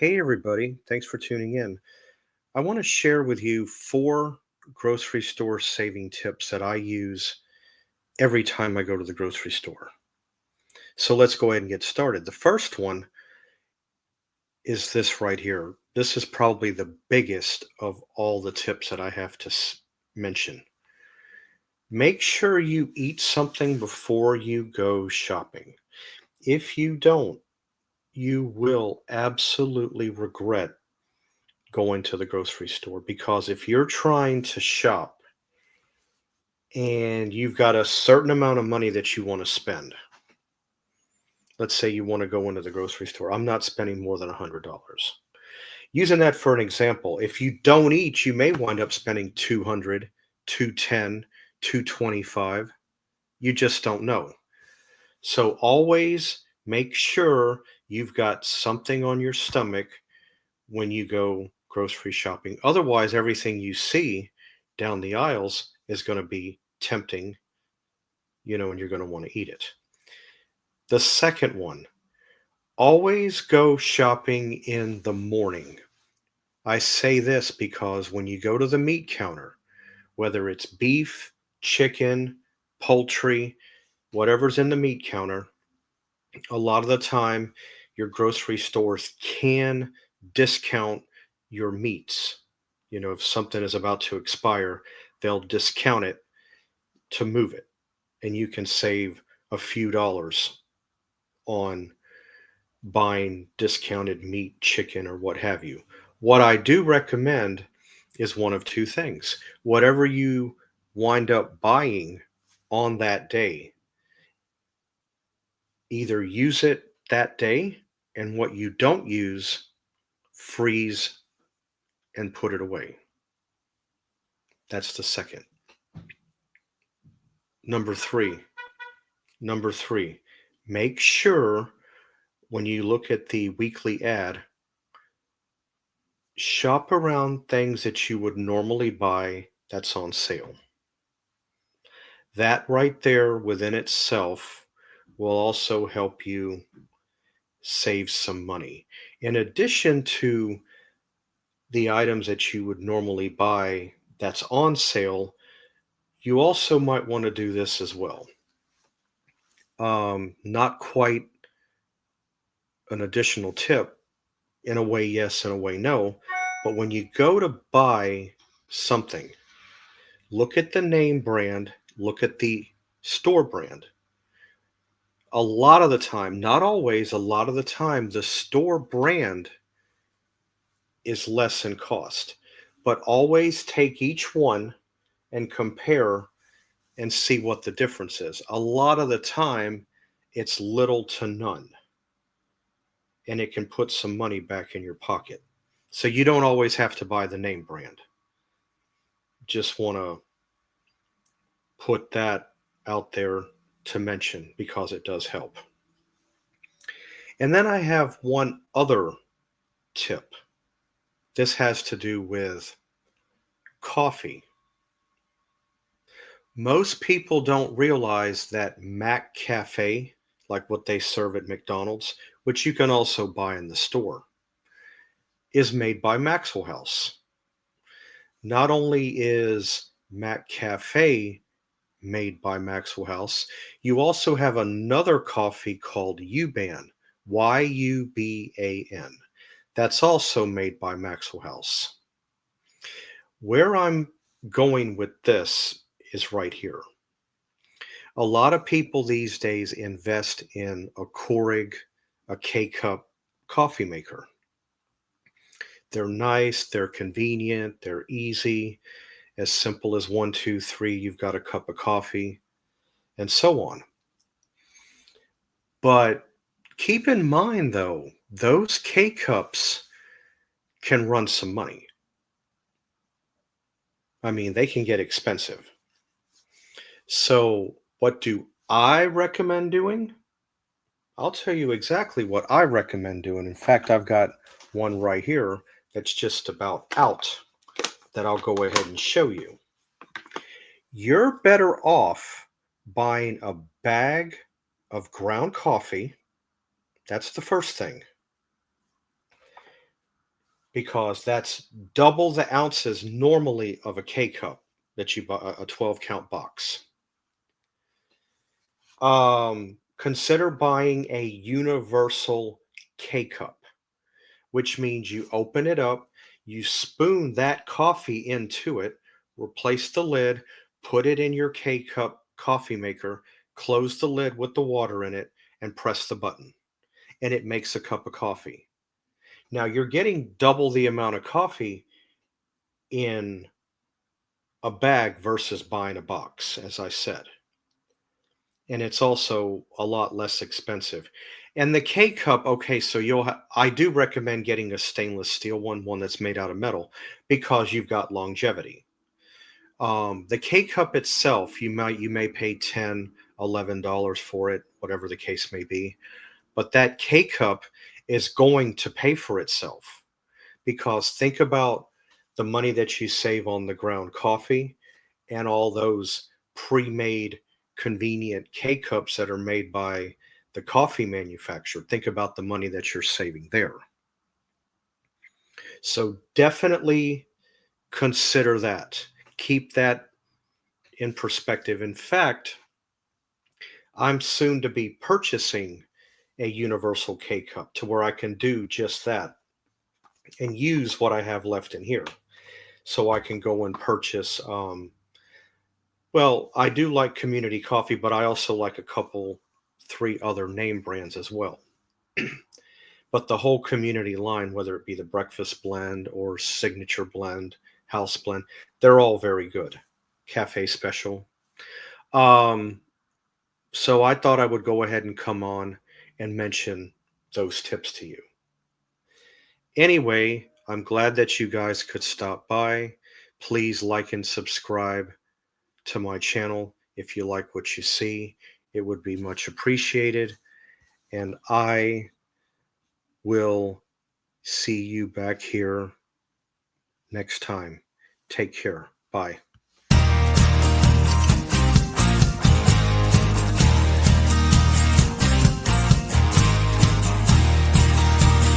Hey, everybody. Thanks for tuning in. I want to share with you four grocery store saving tips that I use every time I go to the grocery store. So let's go ahead and get started. The first one is this right here. This is probably the biggest of all the tips that I have to mention. Make sure you eat something before you go shopping. If you don't, you will absolutely regret going to the grocery store because if you're trying to shop and you've got a certain amount of money that you want to spend, let's say you want to go into the grocery store, I'm not spending more than $100. Using that for an example, if you don't eat, you may wind up spending 200, 210, 225. You just don't know. So always make sure you've got something on your stomach when you go grocery shopping. Otherwise, everything you see down the aisles is going to be tempting, and you're going to want to eat it. The second one, always go shopping in the morning. I say this because when you go to the meat counter, whether it's beef, chicken, poultry, whatever's in the meat counter, a lot of the time your grocery stores can discount your meats. If something is about to expire, they'll discount it to move it, and you can save a few dollars on buying discounted meat, chicken, or what have you. What I do recommend is one of two things. Whatever you wind up buying on that day, either use it that day, and what you don't use, freeze and put it away. That's the second. Number three, number three, make sure when you look at the weekly ad, shop around things that you would normally buy that's on sale. That right there within itself will also help you save some money. In addition to the items that you would normally buy that's on sale, you also might want to do this as well. Not quite an additional tip, in a way, yes, in a way, no. But when you go to buy something, look at the name brand, look at the store brand. A lot of the time, not always, a lot of the time, the store brand is less in cost. But always take each one and compare and see what the difference is. A lot of the time, it's little to none, and it can put some money back in your pocket. So you don't always have to buy the name brand. Just want to put that out there to mention because it does help. And then I have one other tip. This has to do with coffee. Most people don't realize that Mac Cafe, like what they serve at McDonald's, which you can also buy in the store, is made by Maxwell House. Not only is Mac Cafe made by Maxwell House, you also have another coffee called Yuban, Yuban. That's also made by Maxwell House. Where I'm going with this is right here. A lot of people these days invest in a Keurig, a K-Cup coffee maker. They're nice, they're convenient, they're easy, as simple as one, two, three, you've got a cup of coffee, and so on. But keep in mind, though, those K-Cups can run some money. I mean, they can get expensive. So, what do I recommend doing? I'll tell you exactly what I recommend doing. In fact, I've got one right here that's just about out that I'll go ahead and show you. You're better off buying a bag of ground coffee. That's the first thing. because that's double the ounces normally of a K cup that you buy, a 12 count box. Consider buying a universal K cup, which means you open it up, you spoon that coffee into it, replace the lid, put it in your K cup coffee maker, close the lid with the water in it, and press the button, and it makes a cup of coffee. Now you're getting double the amount of coffee in a bag versus buying a box, as I said. And it's also a lot less expensive. And the K cup, okay, so I do recommend getting a stainless steel one that's made out of metal, because you've got longevity. The K cup itself, you may pay $10, $11 for it, whatever the case may be. But that K cup is going to pay for itself, because think about the money that you save on the ground coffee and all those pre-made convenient K cups that are made by the coffee manufacturer. Think about the money that you're saving there. So definitely consider that. Keep that in perspective. In fact, I'm soon to be purchasing a universal K cup to where I can do just that and use what I have left in here. So I can go and purchase. Well, I do like Community Coffee, but I also like a couple, three other name brands as well. But the whole Community line, whether it be the Breakfast Blend or Signature Blend, House Blend, they're all very good. Cafe Special. Um, so I thought I would go ahead and come on and mention those tips to you. Anyway, I'm glad that you guys could stop by. Please like and subscribe to my channel if you like what you see. It would be much appreciated. And I will see you back here next time. Take care. Bye.